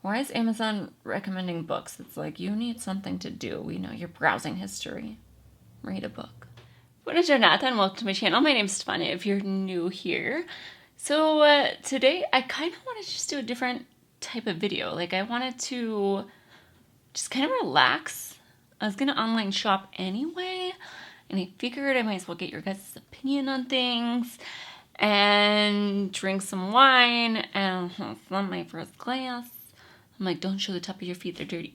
Why is Amazon recommending books? It's like, you need something to do. We know your browsing history. Read a book. Buongiorno and welcome to my channel. My name is Stefania if you're new here. So today I kind of wanted to just do a different type of video. Like I wanted to just kind of relax. I was going to online shop anyway, and I figured I might as well get your guys' opinion on things and drink some wine and have my first glass. I'm like, don't show the top of your feet, they're dirty.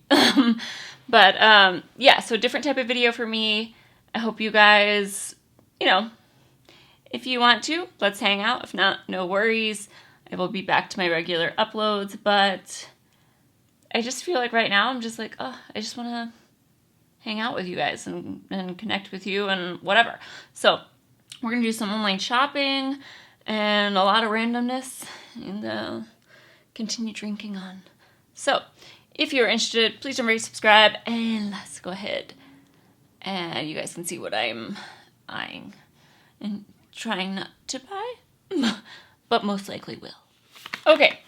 But yeah, so different type of video for me. I hope you guys, if you want to, let's hang out. If not, no worries. I will be back to my regular uploads, but I just feel like right now I'm just like, I just want to hang out with you guys and connect with you and whatever. So we're going to do some online shopping and a lot of randomness and continue drinking on. So if you're interested, please don't forget to subscribe and let's go ahead. And you guys can see what I'm eyeing and trying not to buy, but most likely will. Okay,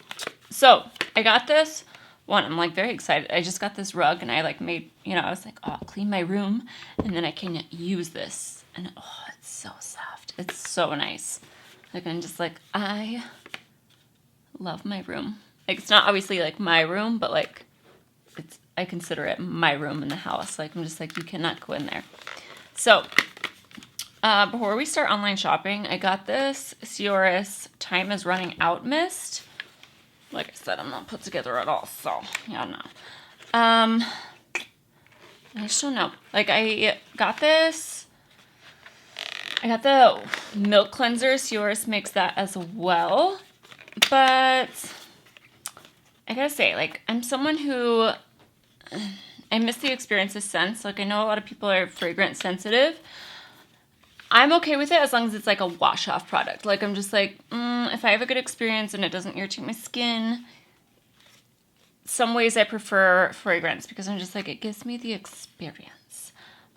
so I got this one. I'm like very excited. I just got this rug and I like made, I was like, oh, I'll clean my room and then I can use this. And oh, it's so soft. It's so nice. Like I'm just like, I love my room. Like it's not obviously like my room, but like I consider it my room in the house. Like I'm just like, you cannot go in there. So before we start online shopping, I got this Sioris Time is Running Out mist. Like I said, I'm not put together at all, so yeah, no. I just don't know. Like I got this. I got the milk cleanser. Sioris makes that as well. But I gotta say, like, I'm someone who I miss the experience of scents. Like I know a lot of people are fragrance sensitive. I'm okay with it as long as it's like a wash off product. Like I'm just like, if I have a good experience and it doesn't irritate my skin. Some ways I prefer fragrance because I'm just like, it gives me the experience.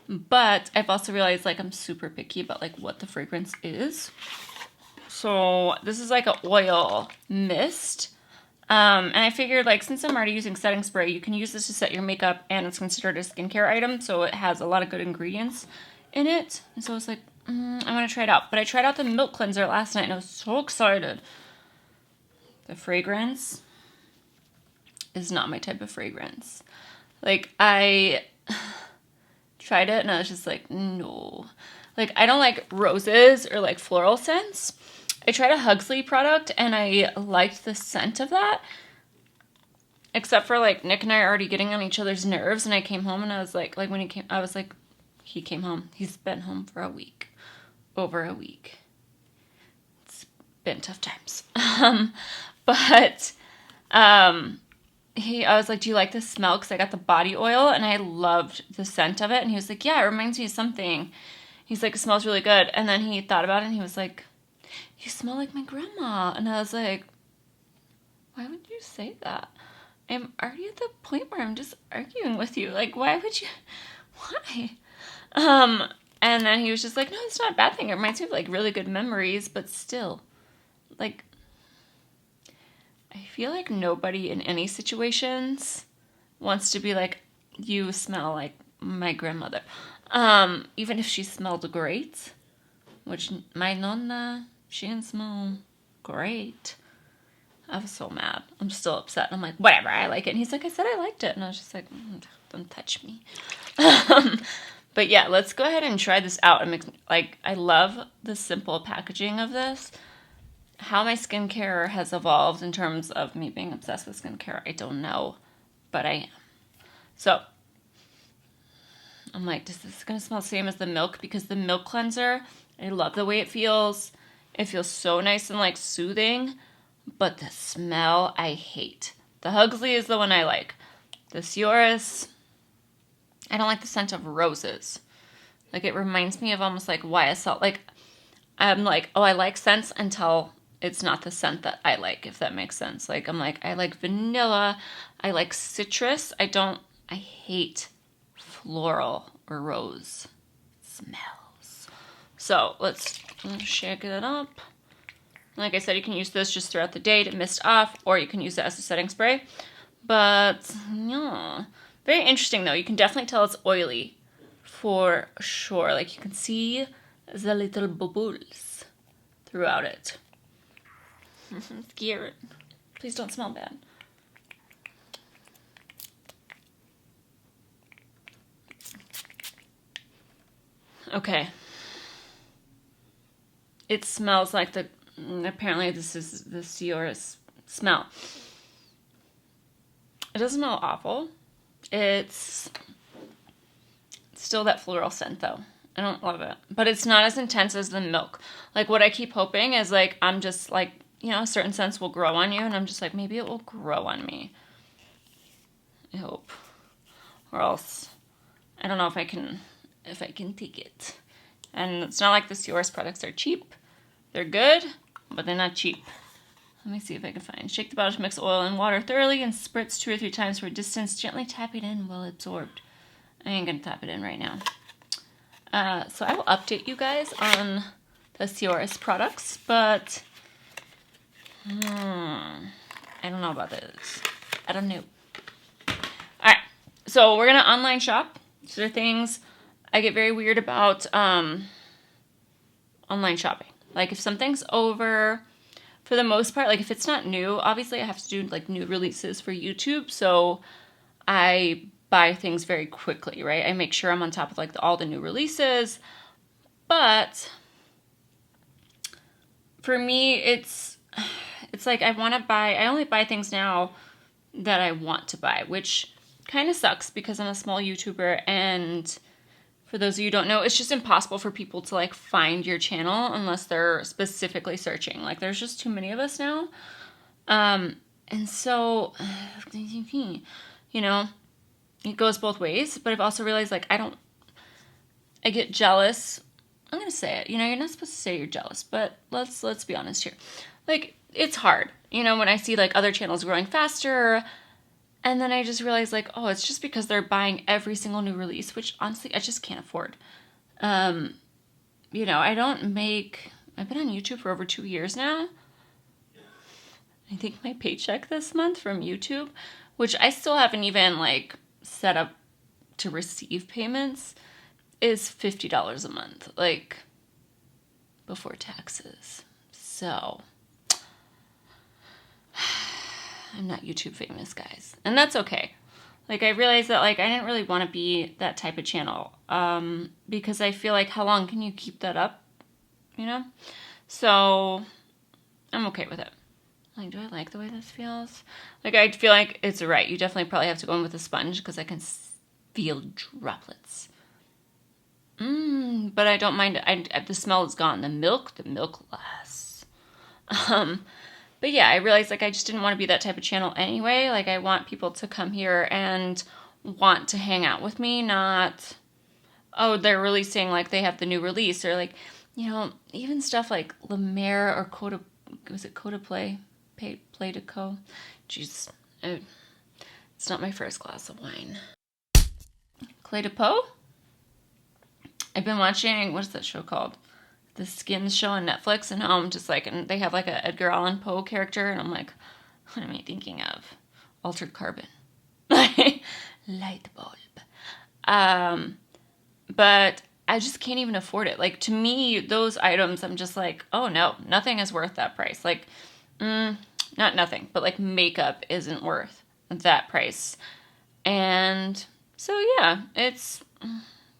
But I've also realized like I'm super picky about like what the fragrance is. So this is like an oil mist. And I figured like since I'm already using setting spray, you can use this to set your makeup and it's considered a skincare item. So it has a lot of good ingredients in it. And so I was like, I'm going to try it out. But I tried out the milk cleanser last night and I was so excited. The fragrance is not my type of fragrance. Like I tried it and I was just like, no. Like I don't like roses or like floral scents. I tried a Huxley product and I liked the scent of that. Except for like Nick and I are already getting on each other's nerves and I came home and I was like when he came, I was like, he came home. He's been home for a week. Over a week. It's been tough times. I was like, do you like this smell? Because I got the body oil and I loved the scent of it. And he was like, yeah, it reminds me of something. He's like, it smells really good. And then he thought about it and he was like, you smell like my grandma. And I was like, why would you say that? I'm already at the point where I'm just arguing with you. Like, why would you? Why? And then he was just like, no, it's not a bad thing. It reminds me of like really good memories, but still, like, I feel like nobody in any situations wants to be like, you smell like my grandmother. Even if she smelled great, which my nonna, she didn't smell great. I was so mad. I'm still upset. I'm like, whatever, I like it. And he's like, I said I liked it. And I was just like, don't touch me. But yeah, let's go ahead and try this out. I love the simple packaging of this. How my skincare has evolved in terms of me being obsessed with skincare, I don't know, but I am. So I'm like, is this going to smell the same as the milk? Because the milk cleanser, I love the way it feels. It feels so nice and like soothing, but the smell I hate. The Huxley is the one I like. The Sioris, I don't like the scent of roses. Like it reminds me of almost like YSL. Like I'm like, oh, I like scents until it's not the scent that I like, if that makes sense. Like I'm like, I like vanilla. I like citrus. I hate floral or rose smells. So let's shake it up. Like I said, you can use this just throughout the day to mist off, or you can use it as a setting spray. But yeah, very interesting though. You can definitely tell it's oily for sure. Like you can see the little bubbles throughout it. I'm scared. Please don't smell bad. Okay. It smells like the, apparently this is the Ciora's smell. It doesn't smell awful. It's still that floral scent though. I don't love it. But it's not as intense as the milk. Like what I keep hoping is like, I'm just like, you know, a certain sense will grow on you. And I'm just like, maybe it will grow on me. I hope. Or else, I don't know if I can take it. And it's not like the Ciora's products are cheap. They're good, but they're not cheap. Let me see if I can find. Shake the bottle to mix oil and water thoroughly and spritz 2 or 3 times for a distance. Gently tap it in while absorbed. I ain't gonna tap it in right now. So I will update you guys on the Ciora's products, but I don't know about this. I don't know. Alright, so we're gonna online shop. These are things I get very weird about online shopping. Like if something's over, for the most part, like if it's not new, obviously I have to do like new releases for YouTube, so I buy things very quickly, right? I make sure I'm on top of like all the new releases, but for me, it's like I only buy things now that I want to buy, which kind of sucks because I'm a small YouTuber, and for those of you who don't know, it's just impossible for people to like find your channel unless they're specifically searching. Like there's just too many of us now. And so, you know, it goes both ways, but I've also realized like I get jealous. I'm going to say it, you know, you're not supposed to say you're jealous, but let's be honest here. Like it's hard, you know, when I see like other channels growing faster, and then I just realized like, oh, it's just because they're buying every single new release, which honestly I just can't afford. You know, I've been on YouTube for over 2 years now. I think my paycheck this month from YouTube, which I still haven't even like set up to receive payments, is $50 a month, like before taxes. So I'm not YouTube famous, guys. And that's okay. Like I realized that like I didn't really want to be that type of channel. Because I feel like how long can you keep that up? You know? So I'm okay with it. Like, do I like the way this feels? Like I feel like it's right. You definitely probably have to go in with a sponge because I can feel droplets. But I don't mind it. The smell is gone. The milk lasts. But yeah, I realized like I just didn't want to be that type of channel anyway. Like I want people to come here and want to hang out with me, not, oh, they're releasing, like they have the new release, or like, you know, even stuff like La Mer or Coda, was it Coda Play to Co? Jeez, it's not my first glass of wine. Clé de Peau? I've been watching, what is that show called? The Skins show on Netflix, and now I'm just like, and they have like a Edgar Allan Poe character, and I'm like, what am I thinking of? Altered Carbon. Light bulb. But I just can't even afford it. Like, to me, those items, I'm just like, oh no, nothing is worth that price. Like, not nothing, but like makeup isn't worth that price. And so, yeah, it's,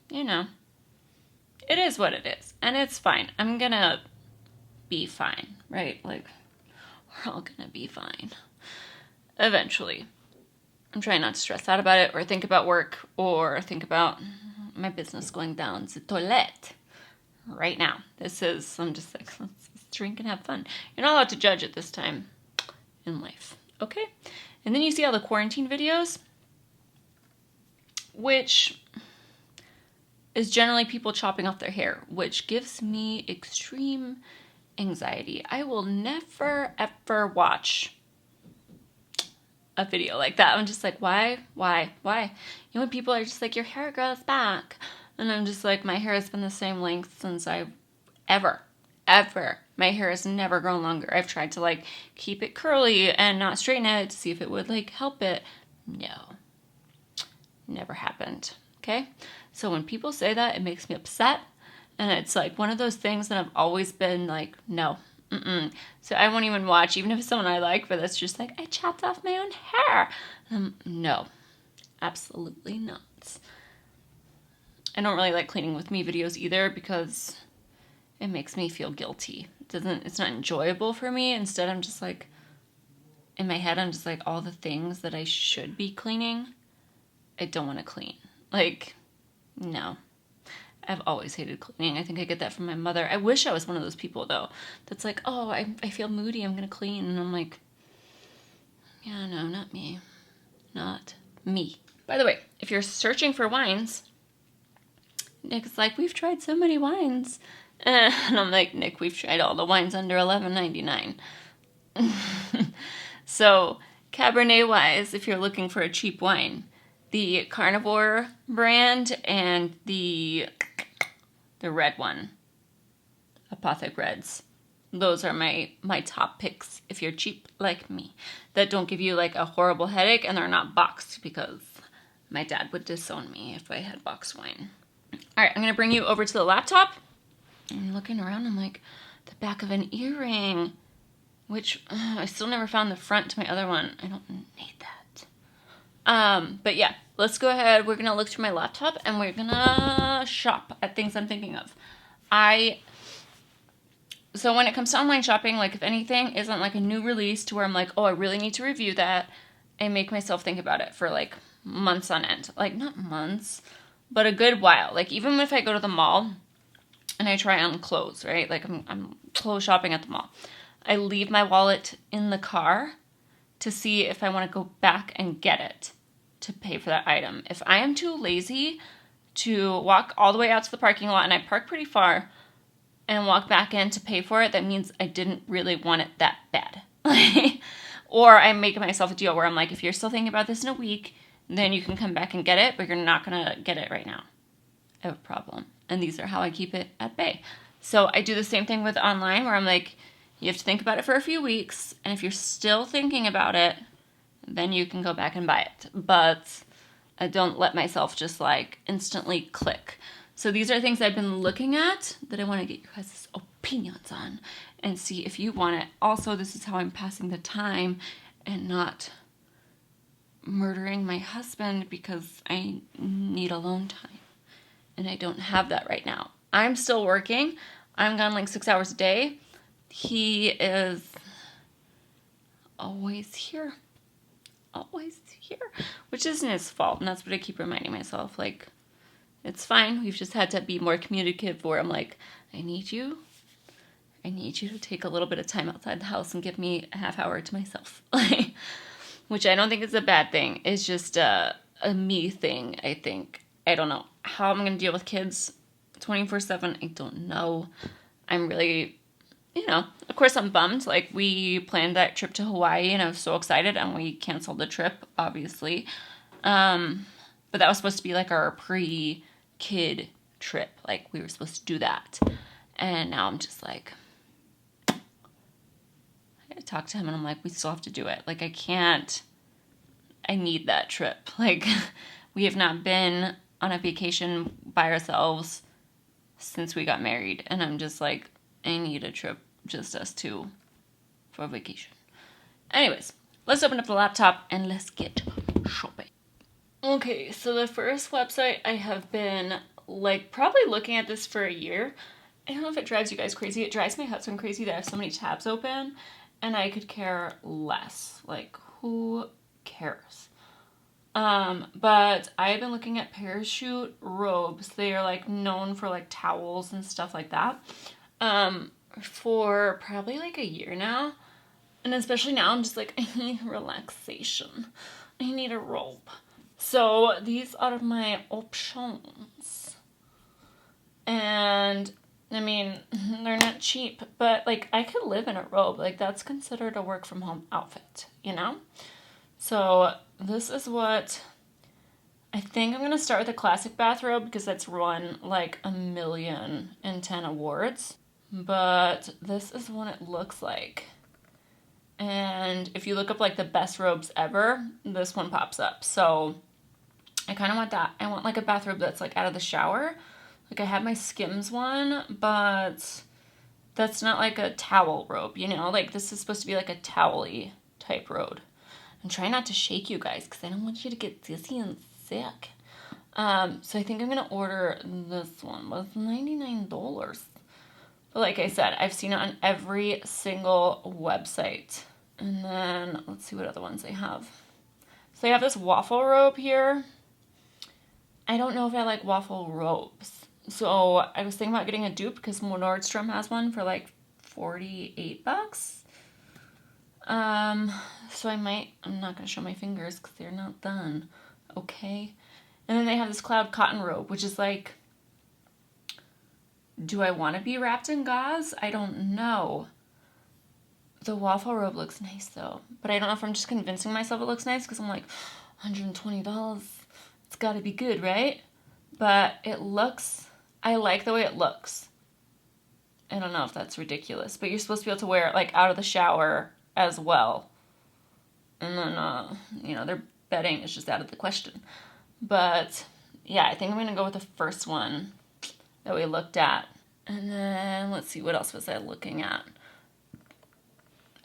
you know, it is what it is. And it's fine. I'm gonna be fine, right? Like, we're all gonna be fine. Eventually. I'm trying not to stress out about it or think about work or think about my business going down the toilet right now. I'm just like, let's drink and have fun. You're not allowed to judge at this time in life, okay? And then you see all the quarantine videos, which is generally people chopping off their hair, which gives me extreme anxiety. I will never, ever watch a video like that. I'm just like, why? You know, when people are just like, your hair grows back. And I'm just like, my hair has been the same length since I've ever My hair has never grown longer. I've tried to like keep it curly and not straighten it to see if it would like help it. No, never happened. Okay. So when people say that, it makes me upset. And it's like one of those things that I've always been like, no. So I won't even watch, even if it's someone I like, but that's just like, I chopped off my own hair. No, absolutely not. I don't really like cleaning with me videos either because it makes me feel guilty. It's not enjoyable for me. Instead, I'm just like, in my head, I'm just like, all the things that I should be cleaning, I don't want to clean. Like, no. I've always hated cleaning. I think I get that from my mother. I wish I was one of those people, though, that's like, oh, I feel moody, I'm going to clean. And I'm like, yeah, no, not me. Not me. By the way, if you're searching for wines, Nick's like, we've tried so many wines. And I'm like, Nick, we've tried all the wines under $11.99. So, Cabernet-wise, if you're looking for a cheap wine, the Carnivore brand and the red one, Apothic Reds. Those are my top picks if you're cheap like me. That don't give you like a horrible headache, and they're not boxed because my dad would disown me if I had boxed wine. All right, I'm going to bring you over to the laptop. I'm looking around, I'm like, the back of an earring, which I still never found the front to my other one. I don't need that. But yeah, let's go ahead. We're going to look through my laptop and we're going to shop at things I'm thinking of. So when it comes to online shopping, like if anything isn't like a new release to where I'm like, oh, I really need to review that, I make myself think about it for like months on end. Like not months, but a good while. Like even if I go to the mall and I try on clothes, right? Like I'm clothes shopping at the mall. I leave my wallet in the car to see if I want to go back and get it to pay for that item. If I am too lazy to walk all the way out to the parking lot, and I park pretty far, and walk back in to pay for it, that means I didn't really want it that bad. Or I make myself a deal where I'm like, if you're still thinking about this in a week, then you can come back and get it, but you're not going to get it right now. I have a problem. And these are how I keep it at bay. So I do the same thing with online where I'm like, you have to think about it for a few weeks, and if you're still thinking about it, then you can go back and buy it. But I don't let myself just like instantly click. So these are things I've been looking at that I want to get your guys' opinions on and see if you want it. Also, this is how I'm passing the time and not murdering my husband because I need alone time. And I don't have that right now. I'm still working. I'm gone like 6 hours a day. He is always here. Always here. Which isn't his fault. And that's what I keep reminding myself. Like, it's fine. We've just had to be more communicative where I'm like, I need you to take a little bit of time outside the house and give me a half hour to myself. Which I don't think is a bad thing. It's just a me thing, I think. I don't know. How I'm going to deal with kids 24/7, I don't know. I'm really, of course I'm bummed. Like, we planned that trip to Hawaii and I was so excited and we canceled the trip, obviously. But that was supposed to be like our pre-kid trip. Like, we were supposed to do that. And now I'm just like, I talk to him and I'm like, we still have to do it. Like, I need that trip. Like, we have not been on a vacation by ourselves since we got married. And I'm just like, I need a trip, just us two, for a vacation. Anyways, let's open up the laptop and let's get shopping. Okay, so the first website I have been, like, probably looking at this for a year. I don't know if it drives you guys crazy. It drives my husband crazy that I have so many tabs open, and I could care less. Like, who cares? But I've been looking at parachute robes. They are, like, known for, like, towels and stuff like that, for probably, like, a year now. And especially now, I'm just like, I need relaxation. I need a robe. So these are my options. And, I mean, they're not cheap, but, like, I could live in a robe. Like, that's considered a work-from-home outfit, So this is what I think I'm going to start with a classic bathrobe because that's won, like, 1,010,000 awards. but this is what it looks like. And if you look up like the best robes ever, this one pops up. So I kind of want that. I want like a bathrobe that's like out of the shower. Like I have my Skims one, but that's not like a towel robe, you know? Like this is supposed to be like a towel-y type robe. And try not to shake, you guys, because I don't want you to get dizzy and sick. So I think I'm going to order this one. But it's $99. But like I said, I've seen it on every single website. And then let's see what other ones they have. So they have this waffle robe here. I don't know if I like waffle robes. So I was thinking about getting a dupe because Nordstrom has one for like $48. So I'm not going to show my fingers because they're not done. Okay. And then they have this cloud cotton robe, which is like, do I want to be wrapped in gauze? I don't know. The waffle robe looks nice though, but I don't know if I'm just convincing myself it looks nice because I'm like, $120. It's got to be good, right? But it looks, I like the way it looks. I don't know if that's ridiculous, but you're supposed to be able to wear it like out of the shower as well. And then, their bedding is just out of the question. But yeah, I think I'm going to go with the first one that we looked at. And then let's see, what else was I looking at?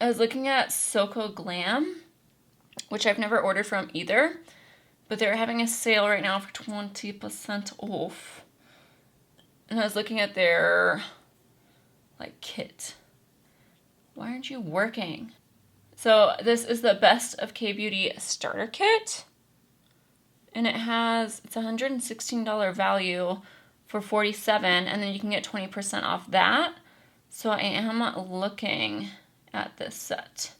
I was looking at Soko Glam, which I've never ordered from either. But they're having a sale right now for 20% off. And I was looking at their, like, kit. Why aren't you working? So this is the Best of K-Beauty starter kit. And it's $116 value for $47. And then you can get 20% off that. So I am looking at this set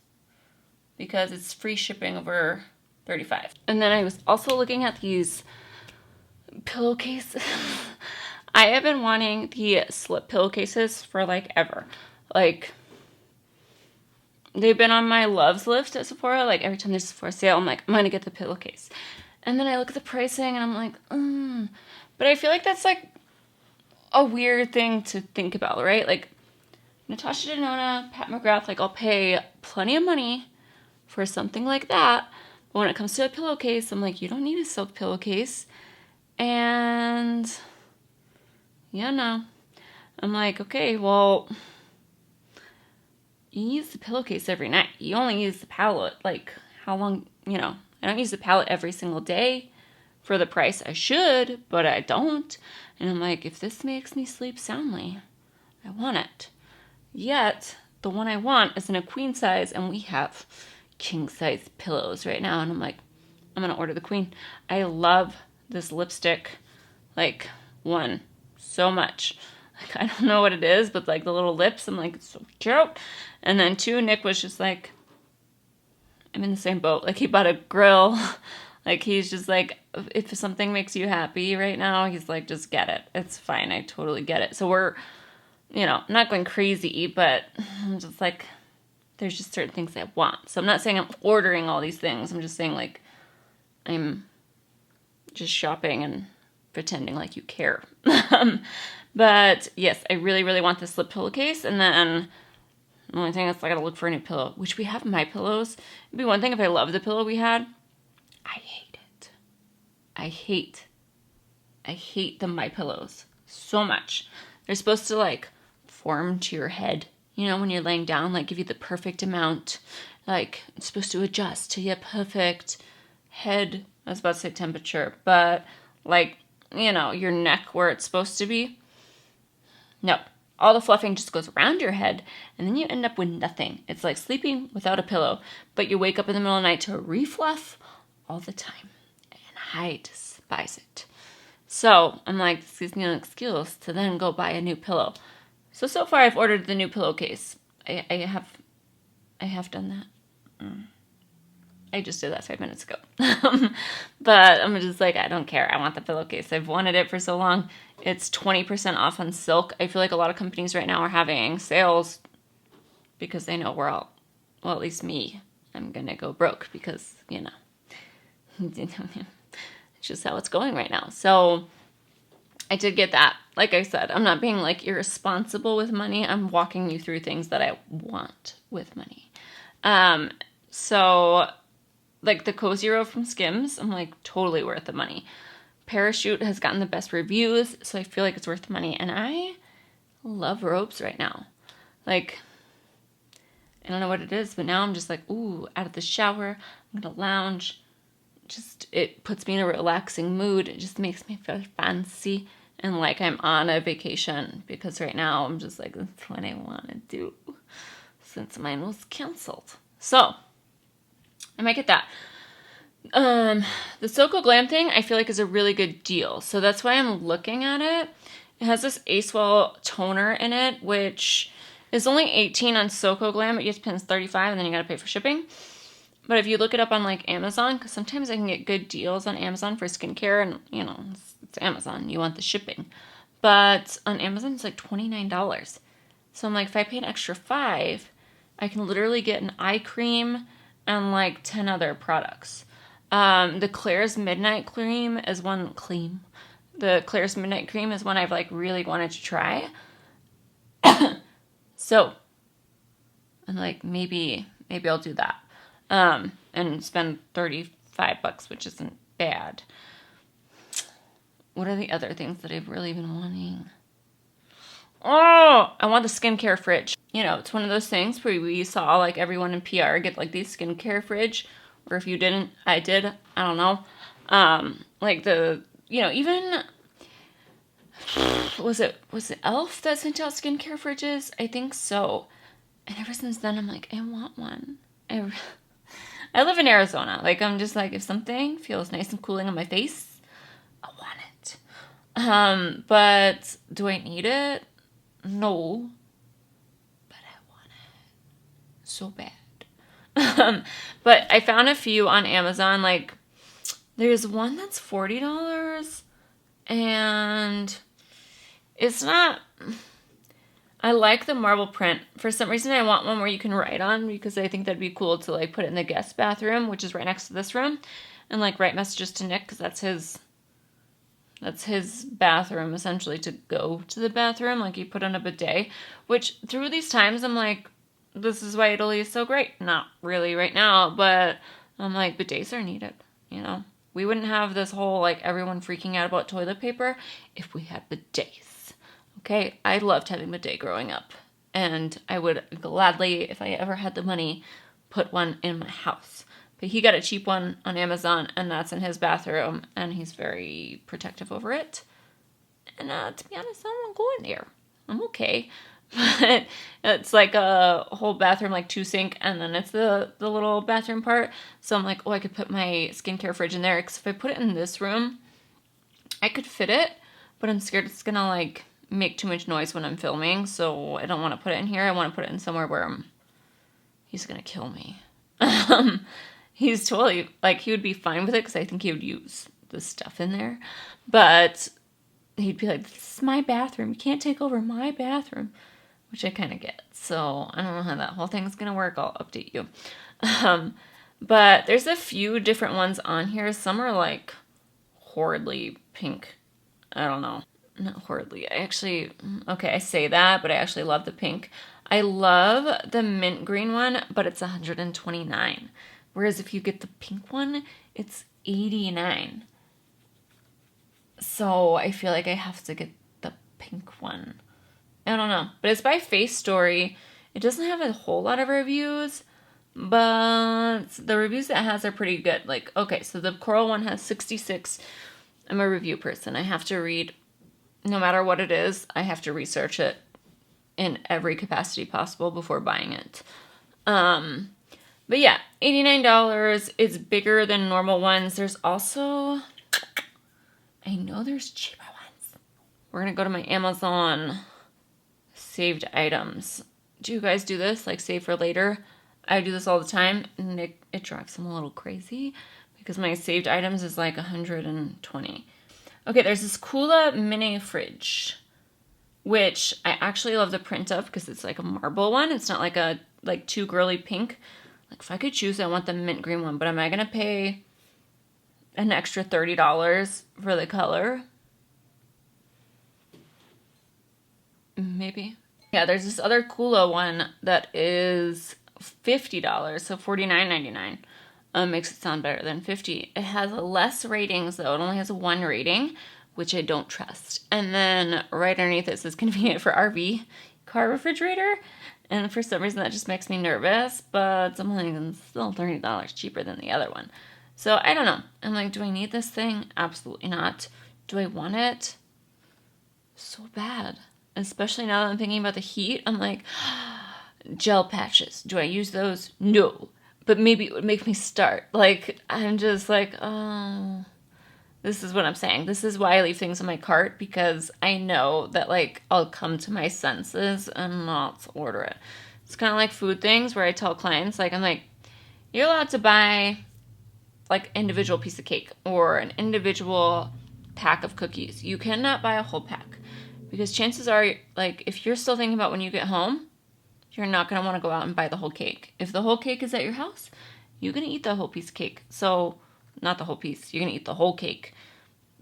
because it's free shipping over $35. And then I was also looking at these pillowcases. I have been wanting the slip pillowcases for like ever. Like they've been on my loves list at Sephora. Like every time there's a Sephora sale, I'm like, I'm gonna get the pillowcase. And then I look at the pricing and I'm like, But I feel like that's like a weird thing to think about, right? Like Natasha Denona, Pat McGrath, like I'll pay plenty of money for something like that. But when it comes to a pillowcase, I'm like, you don't need a silk pillowcase. And, I'm like, okay, well, you use the pillowcase every night. You only use the palette, like, how long, I don't use the palette every single day for the price I should, but I don't. And I'm like, if this makes me sleep soundly, I want it. Yet, the one I want is in a queen size, and we have king size pillows right now. And I'm like, I'm going to order the queen. I love this lipstick, like, one so much. Like, I don't know what it is, but like the little lips, I'm like, it's so cute. And then two, Nick was just like, I'm in the same boat. Like he bought a grill. Like he's just like, if something makes you happy right now, he's like, just get it. It's fine. I totally get it. So we're, not going crazy, but I'm just like, there's just certain things I want. So I'm not saying I'm ordering all these things. I'm just saying like, I'm just shopping and pretending like you care. But yes, I really, really want this slip pillowcase. And then the only thing is I gotta look for a new pillow, which we have My Pillows. It'd be one thing if I loved the pillow we had. I hate it. I hate the My Pillows so much. They're supposed to like form to your head, when you're laying down, like give you the perfect amount. Like it's supposed to adjust to your perfect head. I was about to say temperature, but like, your neck where it's supposed to be. No, all the fluffing just goes around your head, and then you end up with nothing. It's like sleeping without a pillow, but you wake up in the middle of the night to refluff all the time, and I despise it. So I'm like, this gives me an excuse to then go buy a new pillow. So far I've ordered the new pillowcase. I have done that. I just did that 5 minutes ago. But I'm just like, I don't care. I want the pillowcase. I've wanted it for so long. It's 20% off on silk. I feel like a lot of companies right now are having sales because they know we're all, well, at least me, I'm going to go broke because, it's just how it's going right now. So I did get that. Like I said, I'm not being like irresponsible with money. I'm walking you through things that I want with money. So like the Cozy Robe from Skims, I'm like totally worth the money. Parachute has gotten the best reviews, so I feel like it's worth the money. And I love robes right now. Like, I don't know what it is, but now I'm just like, ooh, out of the shower, I'm gonna lounge. Just, it puts me in a relaxing mood. It just makes me feel fancy and like I'm on a vacation, because right now I'm just like, that's what I want to do since mine was canceled. So I might get that. The Soko Glam thing I feel like is a really good deal, so that's why I'm looking at it. It has this Acewell toner in it, which is only $18 on Soko Glam. It gets pins $35, and then you gotta pay for shipping. But if you look it up on like Amazon, because sometimes I can get good deals on Amazon for skincare, and you know, it's Amazon, you want the shipping. But on Amazon it's like $29. So I'm like, if I pay an extra $5, I can literally get an eye cream and like 10 other products. The Claire's Midnight Cream is one The Claire's Midnight Cream is one I've like really wanted to try. So I'm like, maybe I'll do that. And spend $35, which isn't bad. What are the other things that I've really been wanting? Oh, I want the skincare fridge. You know, it's one of those things where we saw like everyone in PR get like these skincare fridge, or if you didn't, I did. I don't know. Like the, you know, even was it Elf that sent out skincare fridges? I think so. And ever since then, I'm like, I want one. I live in Arizona. Like, I'm just like, if something feels nice and cooling on my face, I want it. But do I need it? No. But I want it so bad. But I found a few on Amazon. Like, there's one that's $40, and it's not... I like the marble print. For some reason, I want one where you can write on, because I think that'd be cool to like put it in the guest bathroom, which is right next to this room, and like write messages to Nick, because that's his bathroom, essentially, to go to the bathroom. Like, you put on a bidet, which through these times, I'm like, this is why Italy is so great. Not really right now, but I'm like, bidets are needed, you know? We wouldn't have this whole, like, everyone freaking out about toilet paper if we had bidets. Okay, I loved having bidet growing up, and I would gladly, if I ever had the money, put one in my house. But he got a cheap one on Amazon, and that's in his bathroom, and he's very protective over it. And to be honest, I don't want to go in there. I'm okay. But it's like a whole bathroom, like 2 sink, and then it's the little bathroom part. So I'm like, oh, I could put my skincare fridge in there, because if I put it in this room, I could fit it, but I'm scared it's gonna like make too much noise when I'm filming, so I don't want to put it in here. I want to put it in somewhere where he's gonna kill me. He's totally, like, he would be fine with it, because I think he would use the stuff in there, but he'd be like, this is my bathroom, you can't take over my bathroom, which I kind of get. So I don't know how that whole thing's gonna work. I'll update you. But there's a few different ones on here. Some are like horridly pink. I don't know. Not horridly. I say that, but I actually love the pink. I love the mint green one, but it's $129. Whereas if you get the pink one, it's $89. So I feel like I have to get the pink one. I don't know. But it's by Face Story. It doesn't have a whole lot of reviews, but the reviews it has are pretty good. Like, okay, so the coral one has 66. I'm a review person. I have to read, no matter what it is, I have to research it in every capacity possible before buying it. But yeah, $89. It's bigger than normal ones. There's also, I know there's cheaper ones. We're going to go to my Amazon saved items. Do you guys do this? Like, save for later? I do this all the time, and it drives them a little crazy because my saved items is like 120. Okay, there's this Kula mini fridge, which I actually love the print of because it's like a marble one. It's not like too girly pink. Like, if I could choose, I want the mint green one, but am I going to pay an extra $30 for the color? maybe. Yeah, there's this other Kula one that is $50, so $49.99. Makes it sound better than 50. It has less ratings though. It only has 1 rating, which I don't trust. And then right underneath it says convenient for RV car refrigerator. And for some reason that just makes me nervous, but I'm like, it's still $30 cheaper than the other one. So I don't know. I'm like, do I need this thing? Absolutely not. Do I want it? So bad. Especially now that I'm thinking about the heat. I'm like, gel patches. Do I use those? No. But maybe it would make me start. Like, I'm just like, oh, this is what I'm saying. This is why I leave things in my cart, because I know that, like, I'll come to my senses and not order it. It's kind of like food things where I tell clients, like, I'm like, you're allowed to buy, like, individual piece of cake or an individual pack of cookies. You cannot buy a whole pack, because chances are, like, if you're still thinking about when you get home, you're not going to want to go out and buy the whole cake. If the whole cake is at your house, you're going to eat the whole piece of cake. So, not the whole piece. You're going to eat the whole cake.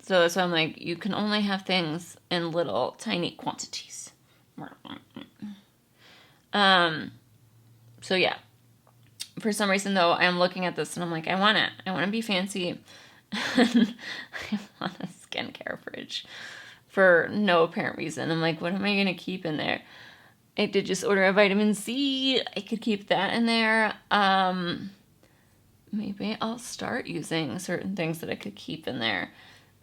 So that's why I'm like, you can only have things in little, tiny quantities. So yeah. For some reason, though, I'm looking at this and I'm like, I want it. I want to be fancy. I want a skincare fridge for no apparent reason. I'm like, what am I going to keep in there? I did just order a vitamin C. I could keep that in there. Maybe I'll start using certain things that I could keep in there.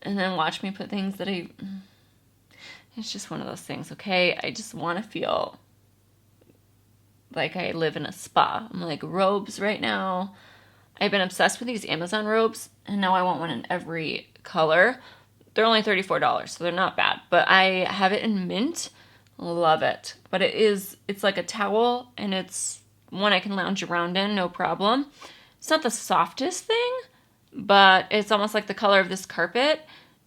And then watch me put things that it's just one of those things, okay? I just want to feel like I live in a spa. I'm like, robes right now. I've been obsessed with these Amazon robes, and now I want one in every color. They're only $34, so they're not bad. But I have it in mint. Love it. But it's like a towel, and it's one I can lounge around in, no problem. It's not the softest thing, but it's almost like the color of this carpet,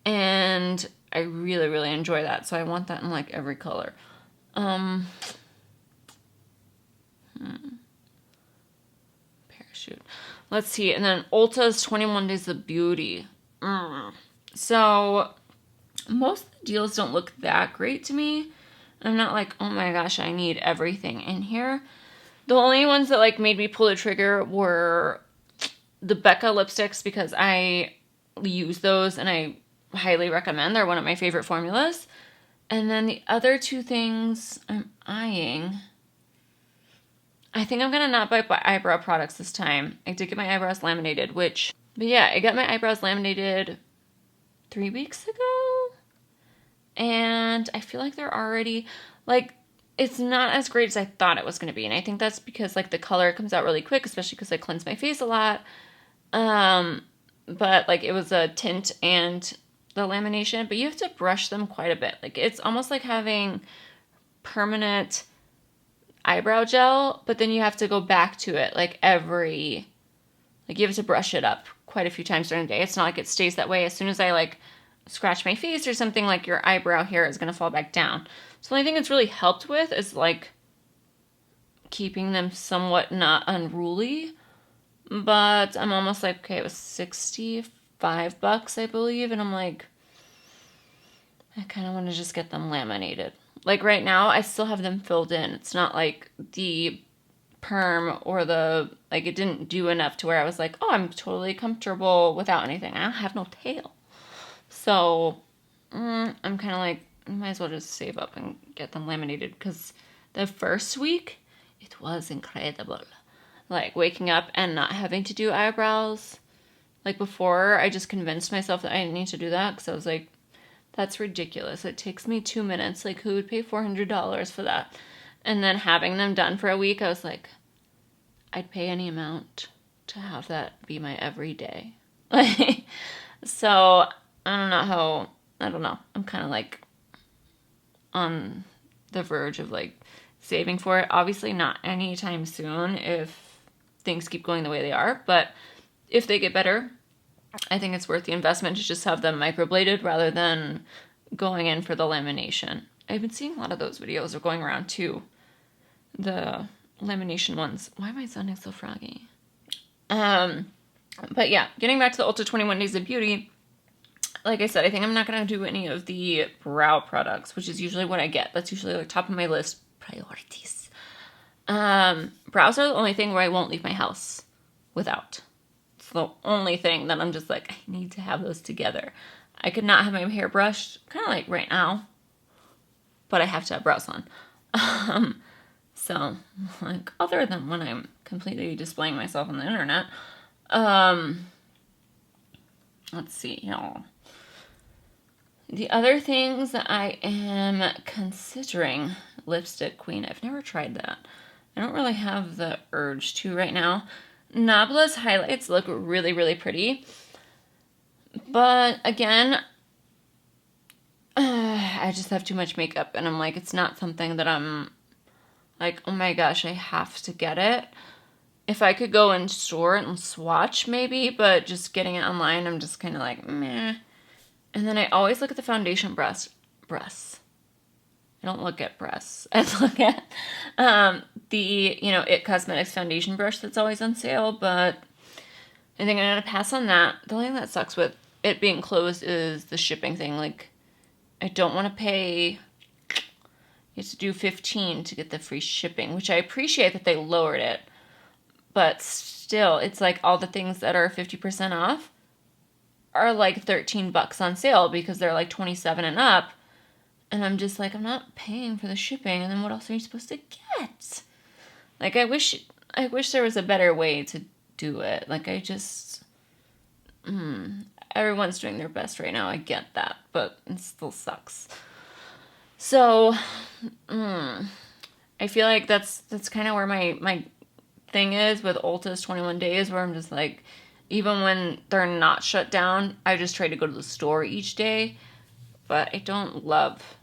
and I really, really enjoy that. So I want that in like every color. Parachute. Let's see. And then Ulta's 21 Days of Beauty. So most of the deals don't look that great to me. I'm not like, oh my gosh, I need everything in here. The only ones that like made me pull the trigger were the Becca lipsticks, because I use those and I highly recommend. They're one of my favorite formulas. And then the other 2 things I'm eyeing, I think I'm going to not buy eyebrow products this time. I did get my eyebrows laminated, but yeah, I got my eyebrows laminated 3 weeks ago. And I feel like they're already, like, it's not as great as I thought it was going to be. And I think that's because, like, the color comes out really quick, especially because I cleanse my face a lot. But, like, it was a tint and the lamination. But you have to brush them quite a bit. Like, it's almost like having permanent eyebrow gel, but then you have to go back to it, like, you have to brush it up quite a few times during the day. It's not like it stays that way. As soon as I, like, scratch my face or something, like, your eyebrow hair is going to fall back down. So the only thing it's really helped with is, like, keeping them somewhat not unruly. But I'm almost like, okay, it was $65, I believe. And I'm like, I kind of want to just get them laminated. Like, right now, I still have them filled in. It's not like the perm or like, it didn't do enough to where I was like, oh, I'm totally comfortable without anything. I don't have no tail. So, I'm kind of like, I might as well just save up and get them laminated, because the first week, it was incredible. Like, waking up and not having to do eyebrows. Like, before, I just convinced myself that I didn't need to do that, because I was like, that's ridiculous. It takes me 2 minutes. Like, who would pay $400 for that? And then having them done for a week, I was like, I'd pay any amount to have that be my everyday. So, I don't know. I'm kind of like on the verge of like saving for it. Obviously not anytime soon if things keep going the way they are, but if they get better, I think it's worth the investment to just have them microbladed rather than going in for the lamination. I've been seeing a lot of those videos are going around too. The lamination ones. Why am I sounding so froggy? But yeah, getting back to the Ulta 21 Days of Beauty, like I said, I think I'm not going to do any of the brow products, which is usually what I get. That's usually like top of my list priorities. Brows are the only thing where I won't leave my house without. It's the only thing that I'm just like, I need to have those together. I could not have my hair brushed, kind of like right now, but I have to have brows on. So, like, other than when I'm completely displaying myself on the internet, let's see, y'all. The other things that I am considering, lipstick queen. I've never tried that. I don't really have the urge to right now. Nabla's highlights look really, really pretty. But again, I just have too much makeup. And I'm like, it's not something that I'm like, oh my gosh, I have to get it. If I could go in store and swatch maybe, but just getting it online, I'm just kind of like, meh. And then I always look at the foundation brush. I don't look at breasts. I look at the, It Cosmetics foundation brush that's always on sale, but I think I'm going to pass on that. The only thing that sucks with it being closed is the shipping thing. Like, I don't want to pay... You have to do $15 to get the free shipping, which I appreciate that they lowered it. But still, it's like all the things that are 50% off are like $13 on sale because they're like 27 and up. And I'm just like, I'm not paying for the shipping. And then what else are you supposed to get? Like, I wish there was a better way to do it. Like, everyone's doing their best right now. I get that, but it still sucks. So, I feel like that's kind of where my thing is with Ulta's 21 days, where I'm just like, even when they're not shut down, I just try to go to the store each day. But I don't love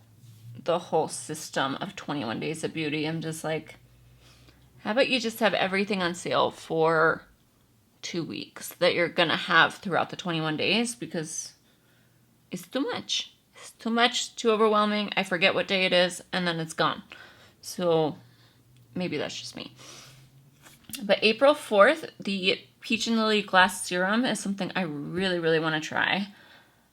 the whole system of 21 days of beauty. I'm just like, how about you just have everything on sale for 2 weeks that you're going to have throughout the 21 days, because it's too much. It's too much, too overwhelming. I forget what day it is, and then it's gone. So maybe that's just me. But April 4th, the Peach and Lily Glass Serum is something I really, really want to try.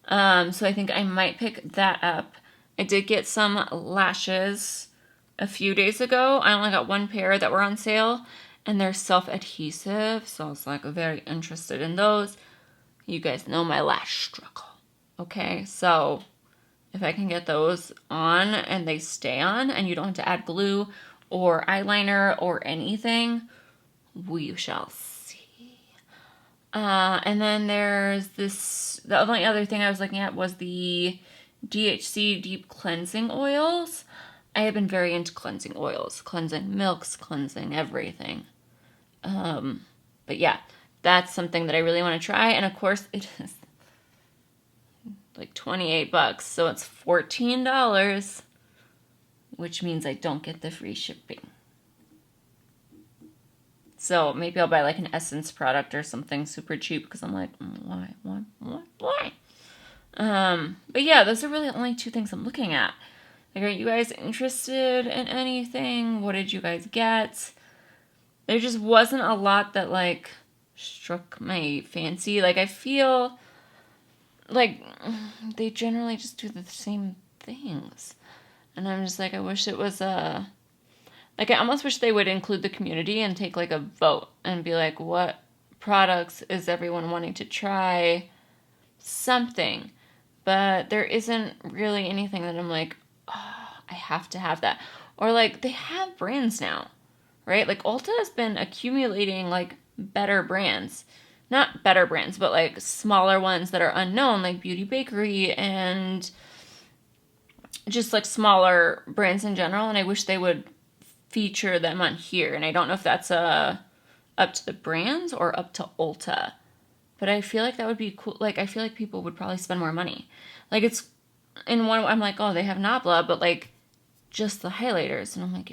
So I think I might pick that up. I did get some lashes a few days ago. I only got one pair that were on sale, and they're self-adhesive, so I was like very interested in those. You guys know my lash struggle. Okay, so if I can get those on and they stay on and you don't have to add glue or eyeliner or anything, we shall see. And then there's the only other thing I was looking at was the DHC Deep Cleansing Oils. I have been very into cleansing oils, cleansing milks, cleansing everything. But yeah, that's something that I really want to try. And of course, it is like $28, so it's $14, which means I don't get the free shipping. So maybe I'll buy like an Essence product or something super cheap, because I'm like, why? But yeah, those are really the only two things I'm looking at. Like, are you guys interested in anything? What did you guys get? There just wasn't a lot that like struck my fancy. Like, I feel like they generally just do the same things. And I'm just like, I wish it was like, I almost wish they would include the community and take like a vote and be like, what products is everyone wanting to try? Something. But there isn't really anything that I'm like, oh, I have to have that. Or like, they have brands now, right? Like, Ulta has been accumulating like better brands. Not better brands, but like smaller ones that are unknown, like Beauty Bakery and just like smaller brands in general. And I wish they would feature them on here. And I don't know if that's up to the brands or up to Ulta. But I feel like that would be cool. Like, I feel like people would probably spend more money. Like, it's in one, I'm like, oh, they have Nabla, but like just the highlighters. And I'm like,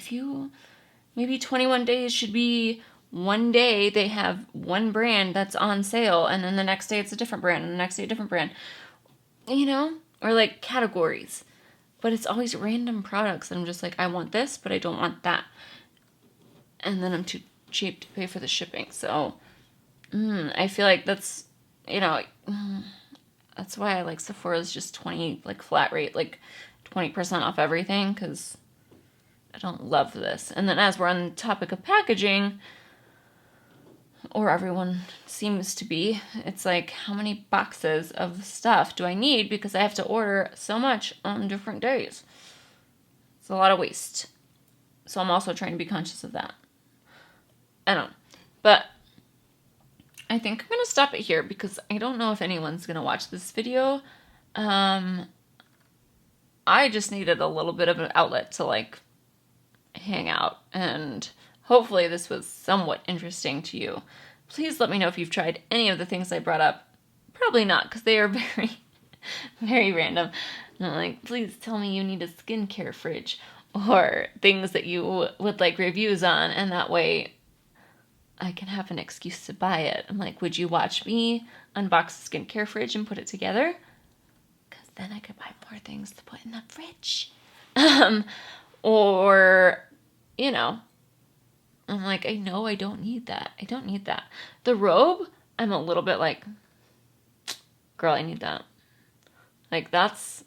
maybe 21 days should be one day they have one brand that's on sale, and then the next day it's a different brand, and the next day a different brand. Or like categories. But it's always random products, and I'm just like, I want this, but I don't want that. And then I'm too cheap to pay for the shipping. So I feel like that's That's why I like Sephora's just 20, like flat rate, like 20% off everything, because I don't love this. And then as we're on the topic of packaging, or everyone seems to be, it's like, how many boxes of stuff do I need? Because I have to order so much on different days. It's a lot of waste. So I'm also trying to be conscious of that. I don't know. But I think I'm going to stop it here because I don't know if anyone's going to watch this video. I just needed a little bit of an outlet to like hang out, and hopefully this was somewhat interesting to you. Please let me know if you've tried any of the things I brought up. Probably not, because they are very, very random. And I'm like, please tell me you need a skincare fridge, or things that you would like reviews on, and that way I can have an excuse to buy it. I'm like, would you watch me unbox a skincare fridge and put it together? Because then I could buy more things to put in the fridge. Or, you know, I'm like, I know I don't need that. I don't need that. The robe, I'm a little bit like, girl, I need that. Like, that's,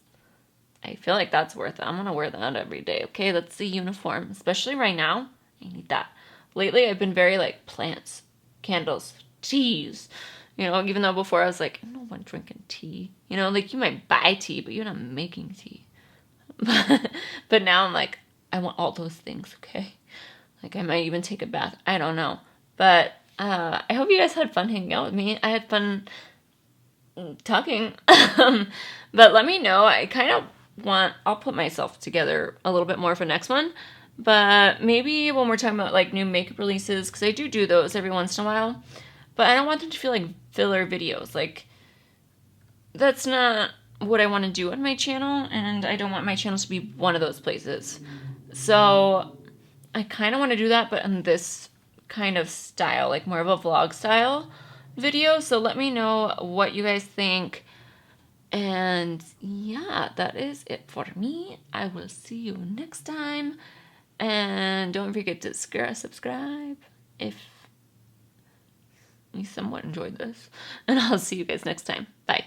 I feel like that's worth it. I'm going to wear that every day. Okay, that's the uniform. Especially right now, I need that. Lately, I've been very like plants, candles, teas. You know, even though before I was like, no one drinking tea. You know, like you might buy tea, but you're not making tea. But now I'm like, I want all those things, okay? Like I might even take a bath. I don't know. But I hope you guys had fun hanging out with me. I had fun talking. But let me know. I kind of I'll put myself together a little bit more for next one. But maybe when we're talking about like new makeup releases, because I do those every once in a while. But I don't want them to feel like filler videos. Like, that's not what I want to do on my channel, and I don't want my channel to be one of those places. So I kind of want to do that, but in this kind of style, like more of a vlog style video. So let me know what you guys think. And yeah, that is it for me. I will see you next time. And don't forget to subscribe if you somewhat enjoyed this. And I'll see you guys next time. Bye.